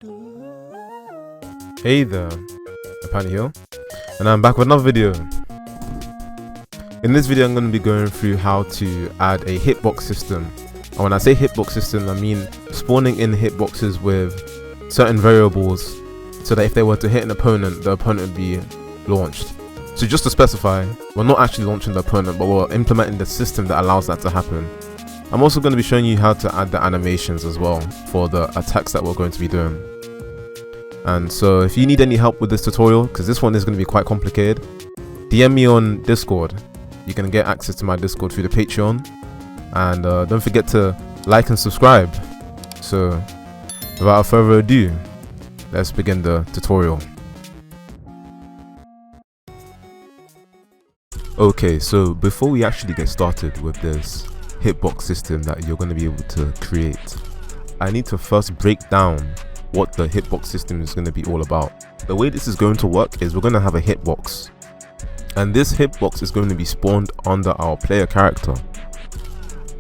Hey there, Apano here, and I'm back with another video. In this video I'm going to be going through how to add a hitbox system. And when I say hitbox system, I mean spawning in hitboxes with certain variables so that if they were to hit an opponent, the opponent would be launched. So just to specify, we're not actually launching the opponent, but we're implementing the system that allows that to happen. I'm also going to be showing you how to add the animations as well for the attacks that we're going to be doing. And so if you need any help with this tutorial, because this one is going to be quite complicated, DM me on Discord. You can get access to my Discord through the Patreon. And don't forget to like and subscribe. So without further ado, let's begin the tutorial. Okay, so before we actually get started with this hitbox system that you're going to be able to create, I need to first break down what the hitbox system is going to be all about. The way this is going to work is we're going to have a hitbox, and this hitbox is going to be spawned under our player character.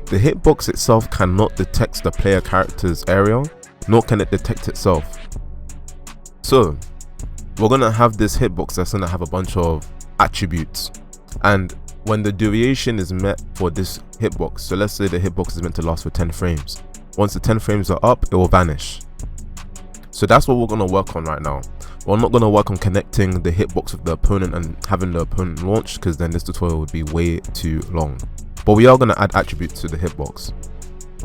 The hitbox itself cannot detect the player character's area, nor can it detect itself. So we're going to have this hitbox that's going to have a bunch of attributes, and when the duration is met for this hitbox, so let's say the hitbox is meant to last for 10 frames. Once the 10 frames are up, it will vanish. So that's what we're going to work on right now. We're not going to work on connecting the hitbox with the opponent and having the opponent launch, because then this tutorial would be way too long. But we are going to add attributes to the hitbox.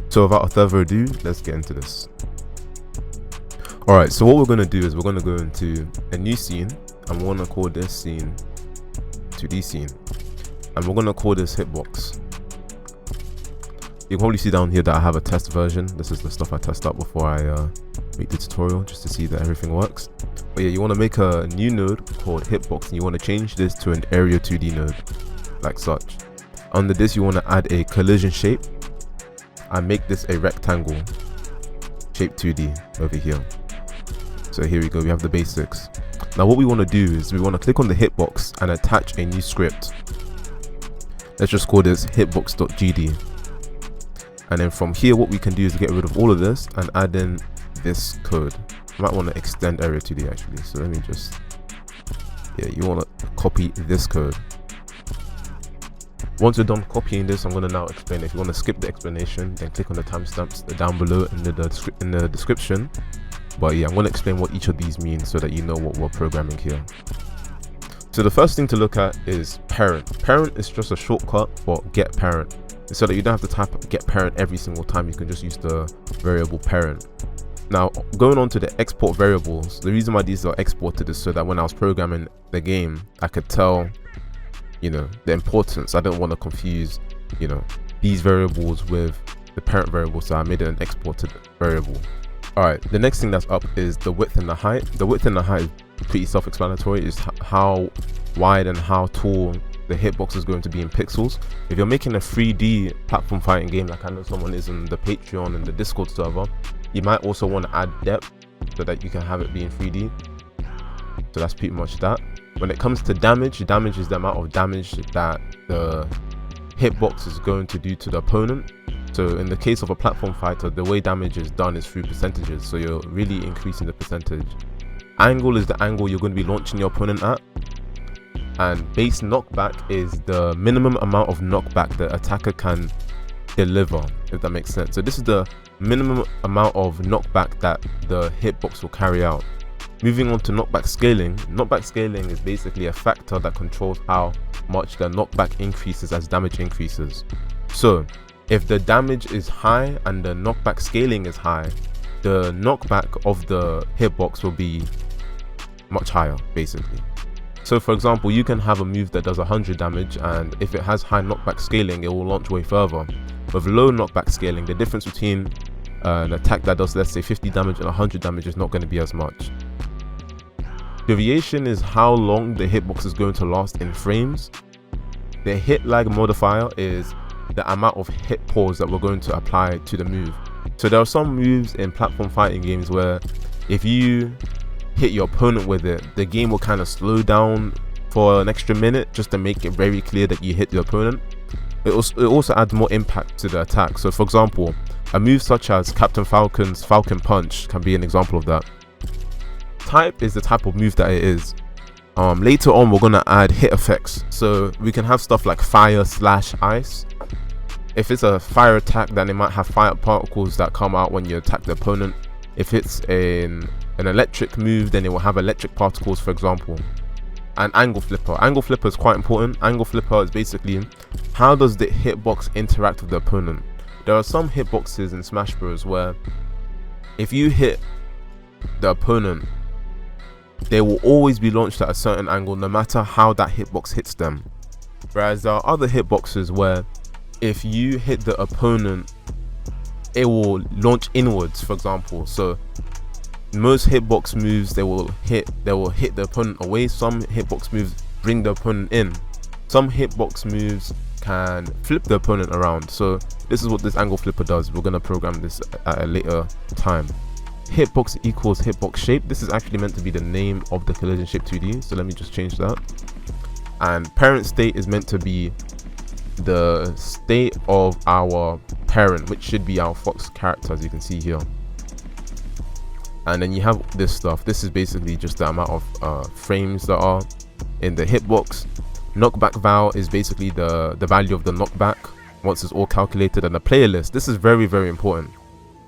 So without further ado, let's get into this. Alright, so what we're going to do is we're going to go into a new scene, and we're going to call this scene 2D scene. And we're going to call this hitbox. You can probably see down here that I have a test version. This is the stuff I test out before I make the tutorial, just to see that everything works. But yeah, you want to make a new node called hitbox, and you want to change this to an area 2D node, like such. Under this, you want to add a collision shape and make this a rectangle shape 2D over here. So here we go, we have the basics. Now what we want to do is we want to click on the hitbox and attach a new script. Let's just call this hitbox.gd. And then from here, what we can do is get rid of all of this and add in this code. You might want to extend area 2D actually. So let me just, yeah, you want to copy this code. Once you're done copying this, I'm going to now explain. If you want to skip the explanation, then click on the timestamps down below in the description. But yeah, I'm going to explain what each of these means so that you know what we're programming here. So the first thing to look at is parent. Parent is just a shortcut for get parent. So that you don't have to type get parent every single time, you can just use the variable parent. Now going on to the export variables, the reason why these are exported is so that when I was programming the game, I could tell, you know, the importance. I don't want to confuse, you know, these variables with the parent variable, so I made it an exported variable. Alright, the next thing that's up is the width and the height. The width and the height is pretty self-explanatory. It's how wide and how tall the hitbox is going to be in pixels. If you're making a 3D platform fighting game, like I know someone is in the Patreon and the Discord server, you might also want to add depth so that you can have it be in 3D. So that's pretty much that. When it comes to damage, damage is the amount of damage that the hitbox is going to do to the opponent. So in the case of a platform fighter, the way damage is done is through percentages, so you're really increasing the percentage. Angle is the angle you're going to be launching your opponent at. And base knockback is the minimum amount of knockback the attacker can deliver, if that makes sense. So this is the minimum amount of knockback that the hitbox will carry out. Moving on to knockback scaling. Knockback scaling is basically a factor that controls how much the knockback increases as damage increases. So if the damage is high and the knockback scaling is high, the knockback of the hitbox will be much higher, basically. So for example, you can have a move that does 100 damage, and if it has high knockback scaling, it will launch way further. With low knockback scaling, the difference between an attack that does, let's say, 50 damage and 100 damage is not going to be as much. Duration is how long the hitbox is going to last in frames. The hit lag modifier is the amount of hit pause that we're going to apply to the move. So there are some moves in platform fighting games where if you hit your opponent with it, the game will kind of slow down for an extra minute just to make it very clear that you hit the opponent. It also adds more impact to the attack. So for example, a move such as Captain Falcon's Falcon Punch can be an example of that. type is the type of move that it is. Later on, we're gonna add hit effects, so we can have stuff like fire / ice. If it's a fire attack, then it might have fire particles that come out when you attack the opponent. If it's an electric move, then it will have electric particles, for example. And angle flipper. Angle flipper is quite important. Angle flipper is basically how does the hitbox interact with the opponent. There are some hitboxes in Smash Bros where if you hit the opponent, they will always be launched at a certain angle no matter how that hitbox hits them. Whereas there are other hitboxes where if you hit the opponent, it will launch inwards, for example. So most hitbox moves, they will hit the opponent away. Some hitbox moves bring the opponent in. Some hitbox moves can flip the opponent around. So this is what this angle flipper does. We're gonna program this at a later time. Hitbox equals hitbox shape. This is actually meant to be the name of the collision shape 2D, so let me just change that. And parent state is meant to be the state of our parent, which should be our fox character, as you can see here. And then you have this stuff. This is basically just the amount of frames that are in the hitbox. Knockback val is basically the value of the knockback once it's all calculated. And the player list, this is very, very important.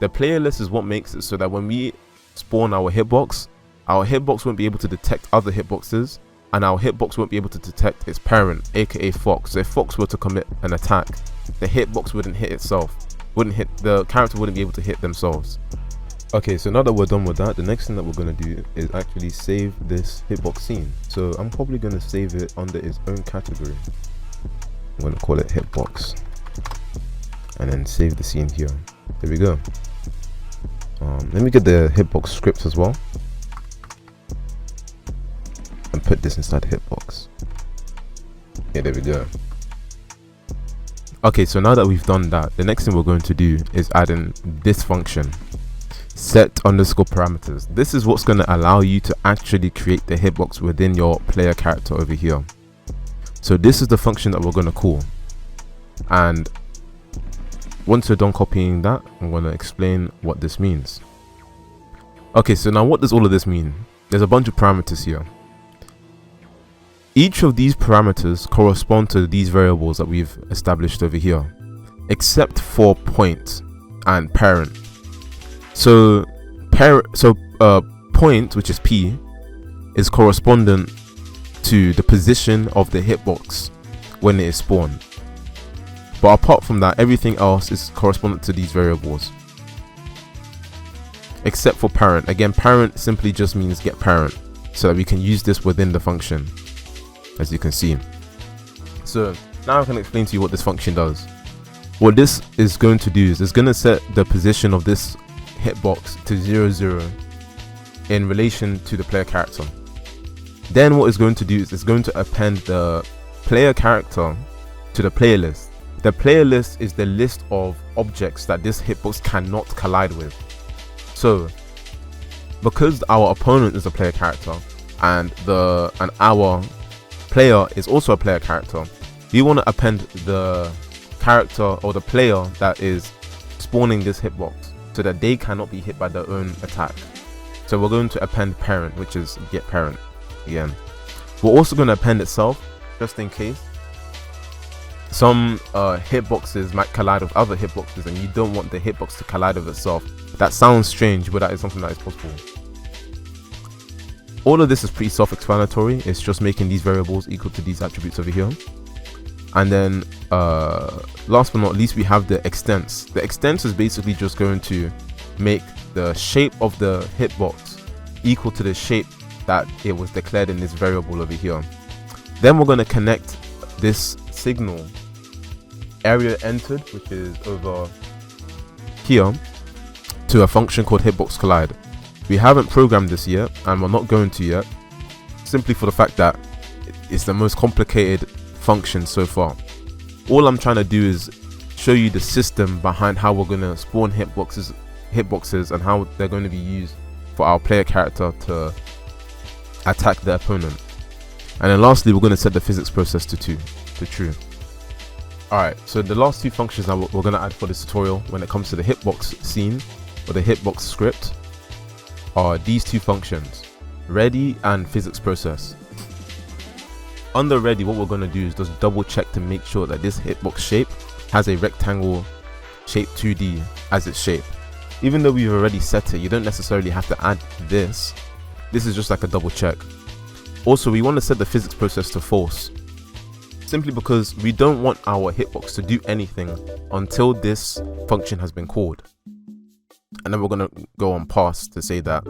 The player list is what makes it so that when we spawn our hitbox won't be able to detect other hitboxes, and our hitbox won't be able to detect its parent, aka Fox. So if Fox were to commit an attack, the hitbox wouldn't hit itself, the character wouldn't be able to hit themselves. Okay, so now that we're done with that, the next thing that we're going to do is actually save this hitbox scene. So I'm probably going to save it under its own category. I'm going to call it hitbox, and then save the scene here. There we go. Let me get the hitbox script as well and put this inside hitbox. Yeah, there we go. Okay, so now that we've done that, the next thing we're going to do is add in this function, set_parameters. This is what's going to allow you to actually create the hitbox within your player character over here. So this is the function that we're going to call, and once you're done copying that, I'm going to explain what this means. Okay, so now what does all of this mean? There's a bunch of parameters here. Each of these parameters correspond to these variables that we've established over here, except for point and parent. So point, which is P, is correspondent to the position of the hitbox when it is spawned. But apart from that, everything else is correspondent to these variables, except for parent. Again, parent simply just means get parent, so that we can use this within the function, as you can see. So now I can explain to you what this function does. What this is going to do is it's going to set the position of this hitbox to 0, 0 in relation to the player character. Then what it's going to do is it's going to append the player character to the player list. The player list is the list of objects that this hitbox cannot collide with. So because our opponent is a player character and our player is also a player character, we want to append the character or the player that is spawning this hitbox so that they cannot be hit by their own attack. So we're going to append parent, which is get parent again. We're also going to append itself, just in case some hitboxes might collide with other hitboxes and you don't want the hitbox to collide with itself. That sounds strange, but that is something that is possible. All of this is pretty self-explanatory. It's just making these variables equal to these attributes over here. And then last but not least, we have the extents. The extents is basically just going to make the shape of the hitbox equal to the shape that it was declared in this variable over here. Then we're going to connect this signal area entered, which is over here, to a function called hitbox collide. We haven't programmed this yet, and we're not going to yet, simply for the fact that it's the most complicated function so far. All I'm trying to do is show you the system behind how we're going to spawn hitboxes and how they're going to be used for our player character to attack the opponent. And then lastly, we're going to set the physics process to true. Alright, so the last two functions that we're going to add for this tutorial when it comes to the hitbox scene or the hitbox script are these two functions. ready and physics process. Under ready, what we're going to do is just double check to make sure that this hitbox shape has a rectangle shape 2D as its shape. Even though we've already set it, you don't necessarily have to add this. This is just like a double check. Also, we want to set the physics process to false, simply because we don't want our hitbox to do anything until this function has been called. And then we're going to go on pass to say that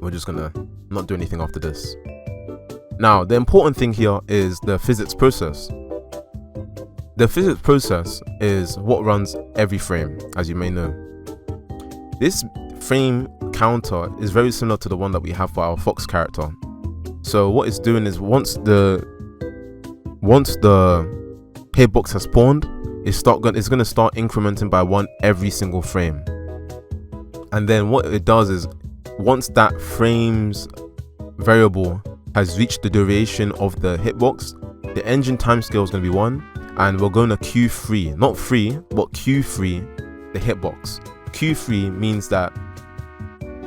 we're just going to not do anything after this. Now, the important thing here is the physics process. The physics process is what runs every frame, as you may know. This frame counter is very similar to the one that we have for our fox character. So what it's doing is once the hitbox has spawned, it's going to start incrementing by 1 every single frame. And then what it does is, once that frame's variable has reached the duration of the hitbox, the engine timescale is going to be 1, and we're going to Q3, not free, but Q3 the hitbox. Q3 means that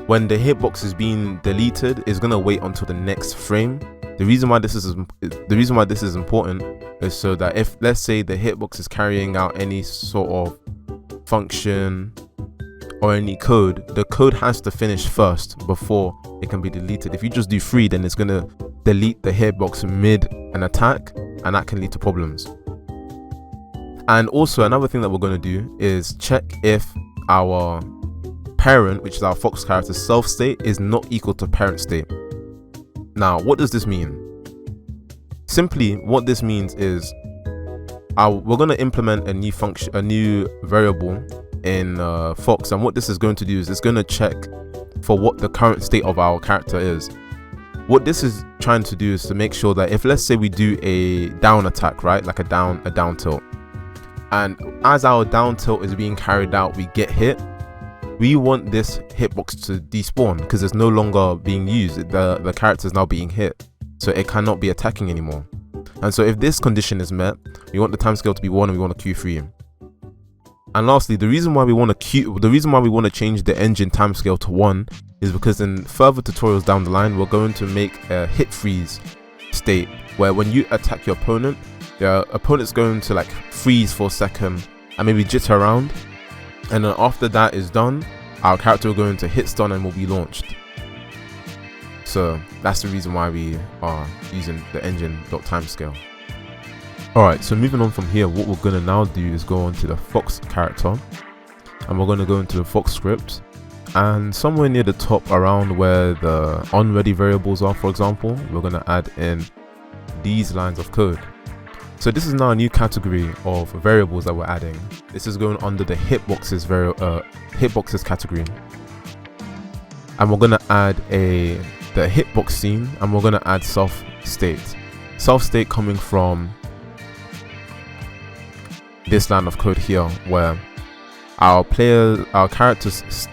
when the hitbox is being deleted, it's going to wait until the next frame. The reason why this is important is so that if, let's say, the hitbox is carrying out any sort of function or any code, the code has to finish first before it can be deleted. If you just do free, then it's going to delete the hitbox mid an attack, and that can lead to problems. And also, another thing that we're going to do is check if our parent, which is our fox character's self state, is not equal to parent state. Now, what does this mean? Simply, what this means is we're going to implement a new function, a new variable in Fox, and what this is going to do is it's going to check for what the current state of our character is. What this is trying to do is to make sure that if, let's say, we do a down attack, right, like a down tilt, and as our down tilt is being carried out, we get hit, we want this hitbox to despawn because it's no longer being used. The character is now being hit, so it cannot be attacking anymore. And so if this condition is met, we want the timescale to be 1 and we want a Q3. And lastly, the reason why we want to change the engine timescale to 1 is because in further tutorials down the line, we're going to make a hit freeze state where when you attack your opponent, the opponent's going to like freeze for a second and maybe jitter around, and then after that is done, our character will go into hit stun and will be launched. So that's the reason why we are using the engine.timescale. Alright, so moving on from here, what we're going to now do is go on to the fox character, and we're going to go into the fox script, and somewhere near the top around where the unready variables are, for example, we're going to add in these lines of code. So this is now a new category of variables that we're adding. This is going under the hitboxes category, and we're going to add the hitbox scene, and we're going to add self state coming from this line of code here, where our character's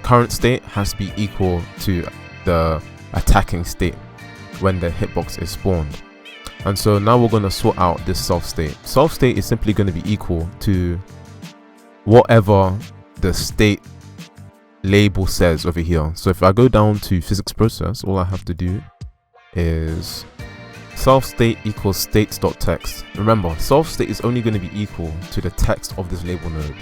current state has to be equal to the attacking state when the hitbox is spawned. And so now we're going to sort out this self state. Self state is simply going to be equal to whatever the state label says over here. So if I go down to physics process, all I have to do is self state equals states.text. Remember, self state is only going to be equal to the text of this label node.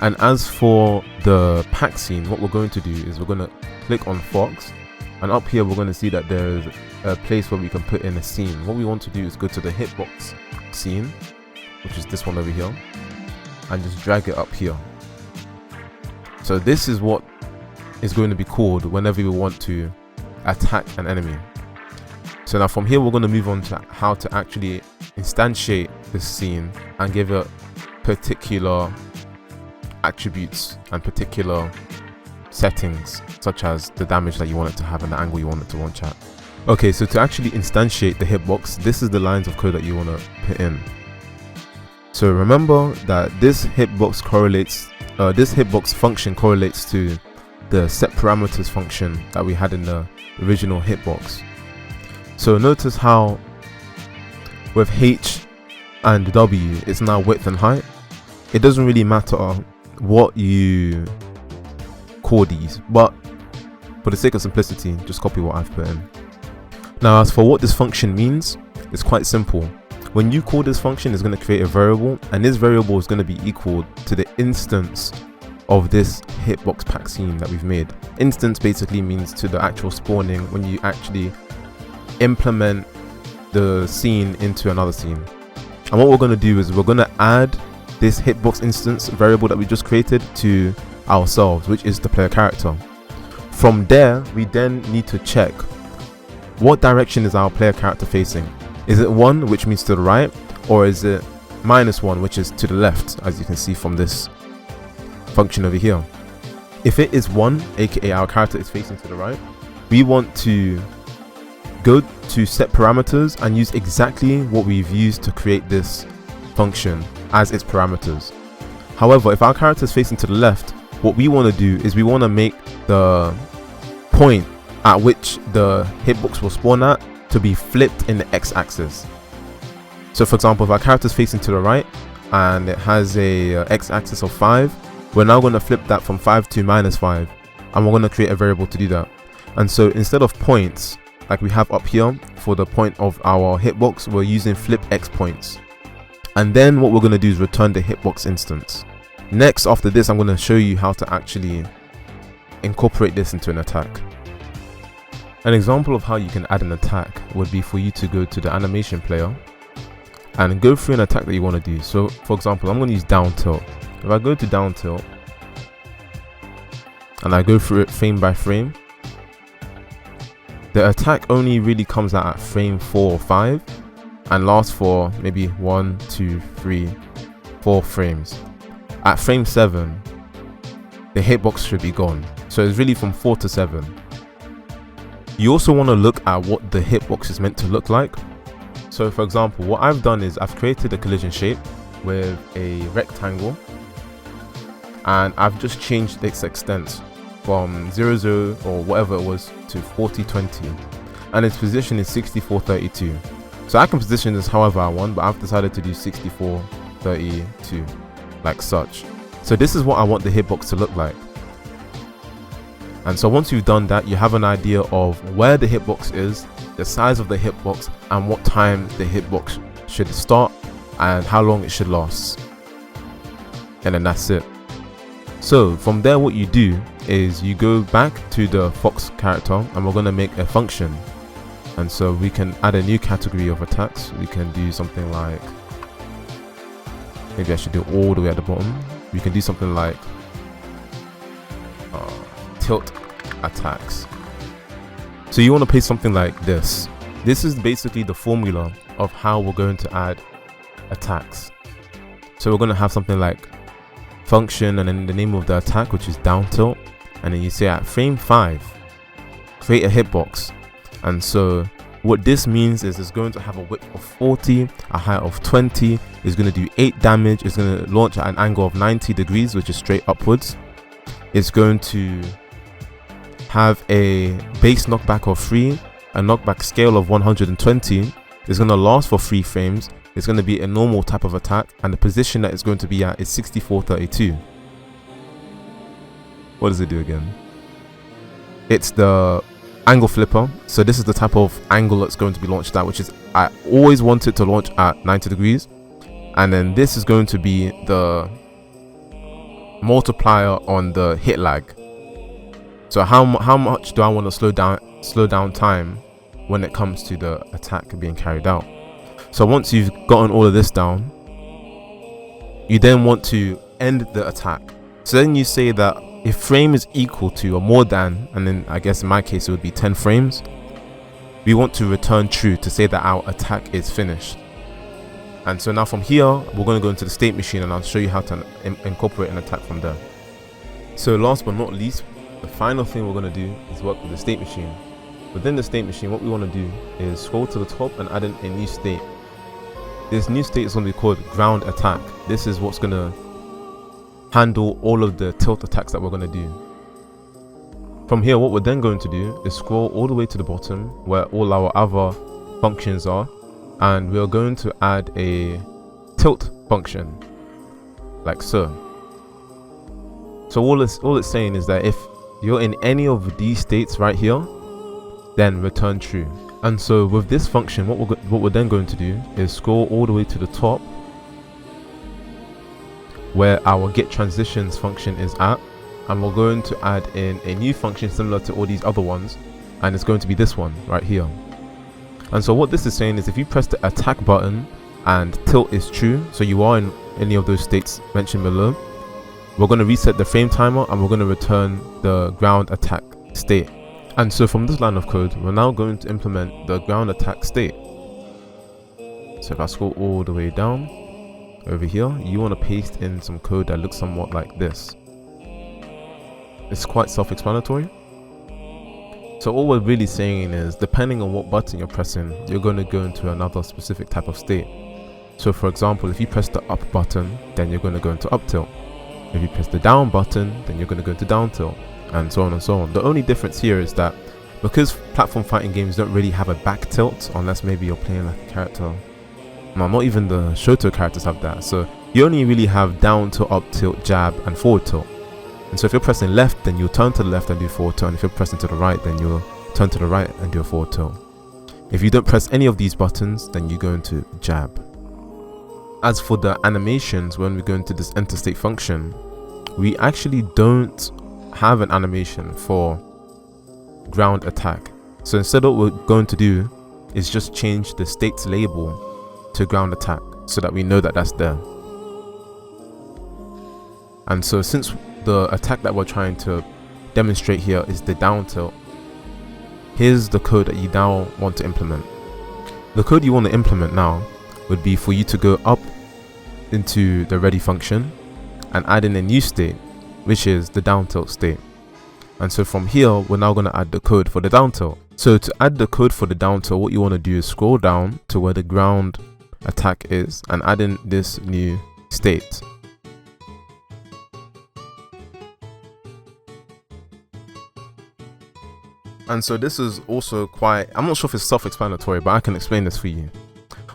And as for the pack scene, what we're going to do is we're going to click on Fox, and up here we're going to see that there's a place where we can put in a scene. What we want to do is go to the hitbox scene, which is this one over here, and just drag it up here. So this is what is going to be called whenever we want to attack an enemy. So now from here we're going to move on to how to actually instantiate this scene and give it particular attributes and particular settings, such as the damage that you want it to have and the angle you want it to launch at. Okay, so to actually instantiate the hitbox, this is the lines of code that you want to put in. So remember that this hitbox function correlates to the set parameters function that we had in the original hitbox. So notice how with H and W it's now width and height. It doesn't really matter what you call these, but for the sake of simplicity, just copy what I've put in. Now, as for what this function means, it's quite simple. When you call this function, it's going to create a variable, and this variable is going to be equal to the instance of this hitbox pack scene that we've made. Instance basically means to the actual spawning when you actually implement the scene into another scene. And what we're going to do is we're going to add this hitbox instance variable that we just created to ourselves, which is the player character. From there, we then need to check what direction is our player character facing. Is it 1, which means to the right, or is it -1, which is to the left, as you can see from this function over here. If it is 1, aka our character is facing to the right, we want to go to set parameters and use exactly what we've used to create this function as its parameters. However, if our character is facing to the left, what we want to do is we want to make the point at which the hitbox will spawn at to be flipped in the x-axis. So for example, if our character is facing to the right and it has a x-axis of 5, we're now going to flip that from 5 to -5, and we're going to create a variable to do that. And so instead of points like we have up here for the point of our hitbox, we're using flip x points. And then what we're going to do is return the hitbox instance. Next, after this, I'm going to show you how to actually incorporate this into an attack. An example of how you can add an attack would be for you to go to the animation player and go through an attack that you want to do. So for example, I'm going to use down tilt. If I go to down tilt and I go through it frame by frame, the attack only really comes out at frame 4 or 5 and lasts for maybe 1, 2, 3, 4 frames. At frame 7, the hitbox should be gone. So it's really from 4 to 7. You also want to look at what the hitbox is meant to look like. So for example, what I've done is I've created a collision shape with a rectangle, and I've just changed its extent from 0, 0 or whatever it was to 40, 20, and its position is 64, 32. So I can position this however I want, but I've decided to do 64, 32, like such. So this is what I want the hitbox to look like. And so once you've done that, you have an idea of where the hitbox is, the size of the hitbox, and what time the hitbox should start and how long it should last. And then that's it. So from there, what you do is you go back to the fox character and we're going to make a function. And so we can add a new category of attacks. We can do something like, maybe I should do it all the way at the bottom. We can do something like tilt attacks. So you want to paste something like this. This is basically the formula of how we're going to add attacks. So we're going to have something like function and then the name of the attack, which is down tilt, and then you say at frame 5 create a hitbox. And so what this means is it's going to have a width of 40, a height of 20, it's going to do 8 damage, it's going to launch at an angle of 90 degrees, which is straight upwards. It's going to have a base knockback of 3, a knockback scale of 120, it's going to last for 3 frames, it's going to be a normal type of attack, and the position that it's going to be at is 64, 32. What does it do again? It's the angle flipper. So this is the type of angle that's going to be launched at, which is, I always want it to launch at 90 degrees. And then this is going to be the multiplier on the hit lag. So how much do I want to slow down time when it comes to the attack being carried out. So once you've gotten all of this down, you then want to end the attack. So then you say that if frame is equal to or more than, and then I guess in my case it would be 10 frames, we want to return true to say that our attack is finished. And so now from here, we're going to go into the state machine and I'll show you how to incorporate an attack from there. So last but not least, the final thing we're going to do is work with the state machine. Within the state machine, what we want to do is scroll to the top and add in a new state. This new state is going to be called ground attack. This is what's going to handle all of the tilt attacks that we're going to do. From here, what we're then going to do is scroll all the way to the bottom where all our other functions are, and we're going to add a tilt function like so. So all it's saying is that if you're in any of these states right here, then return true. And so with this function, what we're then going to do is scroll all the way to the top where our get transitions function is at, and we're going to add in a new function similar to all these other ones, and it's going to be this one right here. And so what this is saying is if you press the attack button and tilt is true, so you are in any of those states mentioned below, we're going to reset the frame timer and we're going to return the ground attack state. And so from this line of code, we're now going to implement the ground attack state. So if I scroll all the way down over here, you want to paste in some code that looks somewhat like this. It's quite self-explanatory. So all we're really saying is, depending on what button you're pressing, you're going to go into another specific type of state. So for example, if you press the up button, then you're going to go into up tilt. If you press the down button, then you're going to go into down tilt, and so on and so on. The only difference here is that because platform fighting games don't really have a back tilt, unless maybe you're playing like a character. No, not even the Shoto characters have that. So you only really have down tilt, up tilt, jab, and forward tilt. And so if you're pressing left, then you'll turn to the left and do forward tilt. And if you're pressing to the right, then you'll turn to the right and do a forward tilt. If you don't press any of these buttons, then you go into jab. As for the animations, when we go into this enter state function, we actually don't have an animation for ground attack. So instead what we're going to do is just change the states label to ground attack so that we know that that's there. And so since the attack that we're trying to demonstrate here is the down tilt, here's the code that you now want to implement. The code you want to implement now would be for you to go up into the ready function and add in a new state, which is the down tilt state. And so from here, we're now going to add the code for the down tilt. So to add the code for the down tilt, what you want to do is scroll down to where the ground attack is and add in this new state. And so this is also quite, I'm not sure if it's self-explanatory, but I can explain this for you.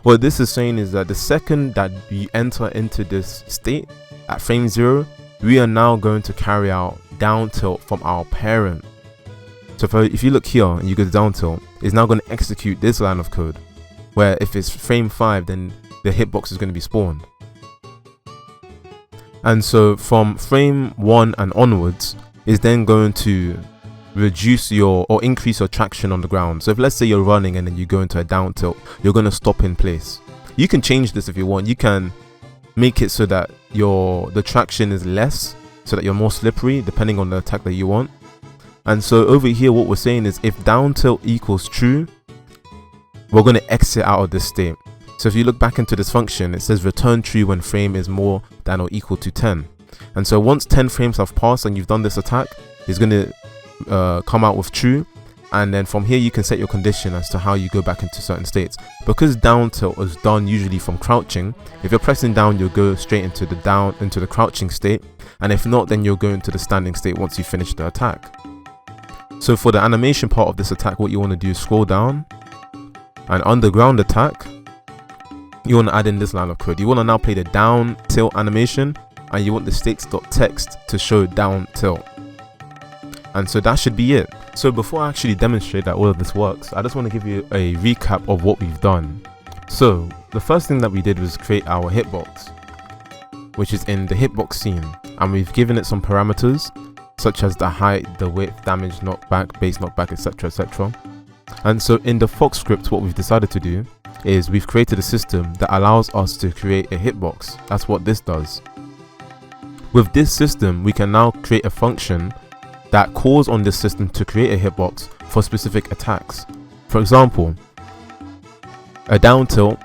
What this is saying is that the second that we enter into this state at frame 0, we are now going to carry out down tilt from our parent. So if you look here and you go to down tilt, it's now going to execute this line of code, where if it's frame 5, then the hitbox is going to be spawned. And so from frame 1 and onwards is then going to reduce your or increase your traction on the ground. So if let's say you're running and then you go into a down tilt, you're going to stop in place. You can change this if you want. You can make it so that the traction is less, so that you're more slippery depending on the attack that you want. And so over here what we're saying is if down tilt equals true, we're going to exit out of this state. So if you look back into this function, it says return true when frame is more than or equal to 10. And so once 10 frames have passed and you've done this attack, it's going to come out with true, and then from here you can set your condition as to how you go back into certain states. Because down tilt is done usually from crouching, if you're pressing down you'll go straight into the crouching state, and if not then you'll go into the standing state once you finish the attack. So for the animation part of this attack, what you want to do is scroll down, and under ground attack you want to add in this line of code. You want to now play the down tilt animation, and you want the states.text to show down tilt. And so that should be it. So before I actually demonstrate that all of this works, I just want to give you a recap of what we've done. So the first thing that we did was create our hitbox, which is in the hitbox scene, and we've given it some parameters such as the height, the width, damage, knockback, base knockback, etc, etc. And so in the Fox script, what we've decided to do is we've created a system that allows us to create a hitbox. That's what this does. With this system, we can now create a function that calls on this system to create a hitbox for specific attacks. For example, a down tilt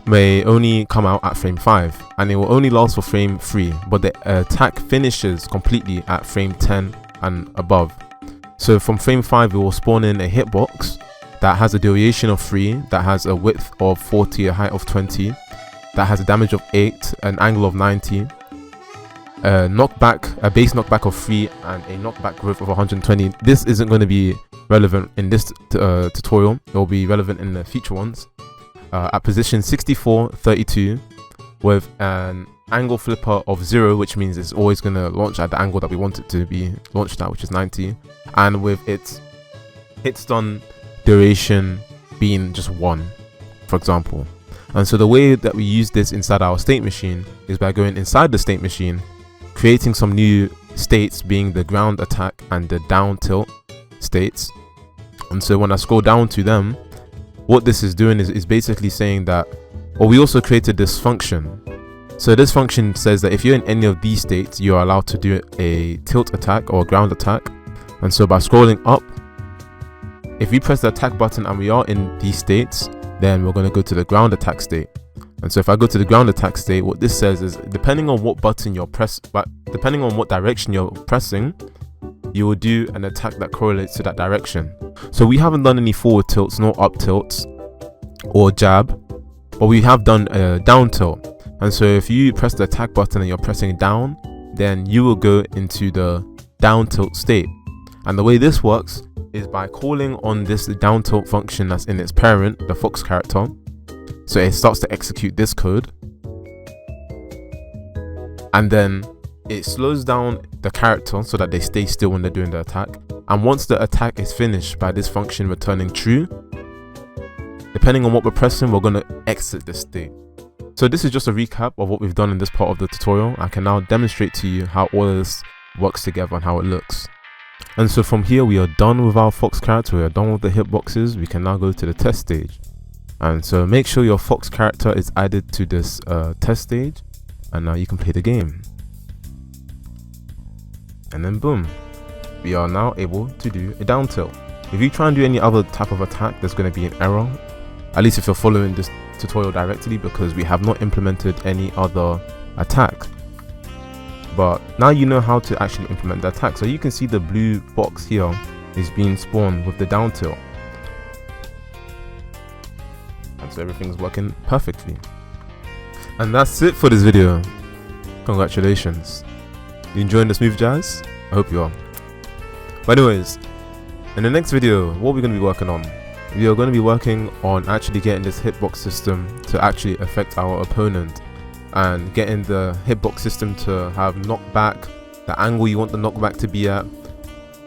may only come out at frame 5 and it will only last for frame 3, but the attack finishes completely at frame 10 and above. So from frame 5 it will spawn in a hitbox that has a duration of 3, that has a width of 40, a height of 20, that has a damage of 8, an angle of 90, a base knockback of 3, and a knockback growth of 120. This isn't going to be relevant in this tutorial. It will be relevant in the future ones. At position 64, 32, with an angle flipper of 0, which means it's always going to launch at the angle that we want it to be launched at, which is 90, and with its hit stun duration being just 1, for example. And so the way that we use this inside our state machine is by going inside the state machine, creating some new states, being the ground attack and the down tilt states. And so when I scroll down to them, what this is doing is basically saying that, well, we also created this function. So this function says that if you're in any of these states, you are allowed to do a tilt attack or a ground attack. And so by scrolling up, if we press the attack button and we are in these states, then we're going to go to the ground attack state. And so if I go to the ground attack state, what this says is, depending on what button you're depending on what direction you're pressing, you will do an attack that correlates to that direction. So we haven't done any forward tilts, nor up tilts or jab, but we have done a down tilt. And so if you press the attack button and you're pressing down, then you will go into the down tilt state. And the way this works is by calling on this down tilt function that's in its parent, the fox character. So it starts to execute this code, and then it slows down the character so that they stay still when they're doing the attack. And once the attack is finished by this function returning true, depending on what we're pressing, we're going to exit this state. So this is just a recap of what we've done in this part of the tutorial. I can now demonstrate to you how all of this works together and how it looks. And so from here, we are done with our fox character, we are done with the hitboxes. We can now go to the test stage. And so make sure your fox character is added to this test stage, and now you can play the game. And then boom, we are now able to do a down tilt. If you try and do any other type of attack, there's going to be an error, at least if you're following this tutorial directly, because we have not implemented any other attack. But now you know how to actually implement the attack. So you can see the blue box here is being spawned with the down tilt. And so everything's working perfectly. And that's it for this video. Congratulations. You enjoying the smooth jazz? I hope you are. But anyways, in the next video, what we're going to be working on, we are going to be working on actually getting this hitbox system to actually affect our opponent, and getting the hitbox system to have knockback, the angle you want the knockback to be at.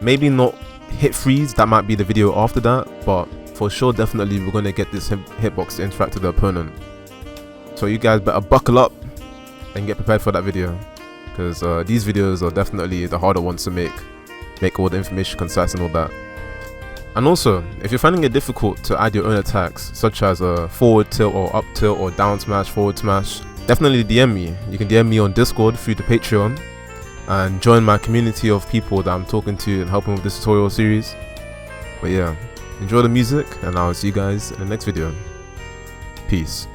Maybe not hit freeze, that might be the video after that, but for sure definitely we're going to get this hitbox to interact with the opponent. So you guys better buckle up and get prepared for that video, because these videos are definitely the harder ones to make all the information concise and all that. And also, if you're finding it difficult to add your own attacks, such as a forward tilt or up tilt or down smash, forward smash, definitely DM me. You can DM me on Discord through the Patreon and join my community of people that I'm talking to and helping with this tutorial series. But yeah, enjoy the music, and I'll see you guys in the next video. Peace.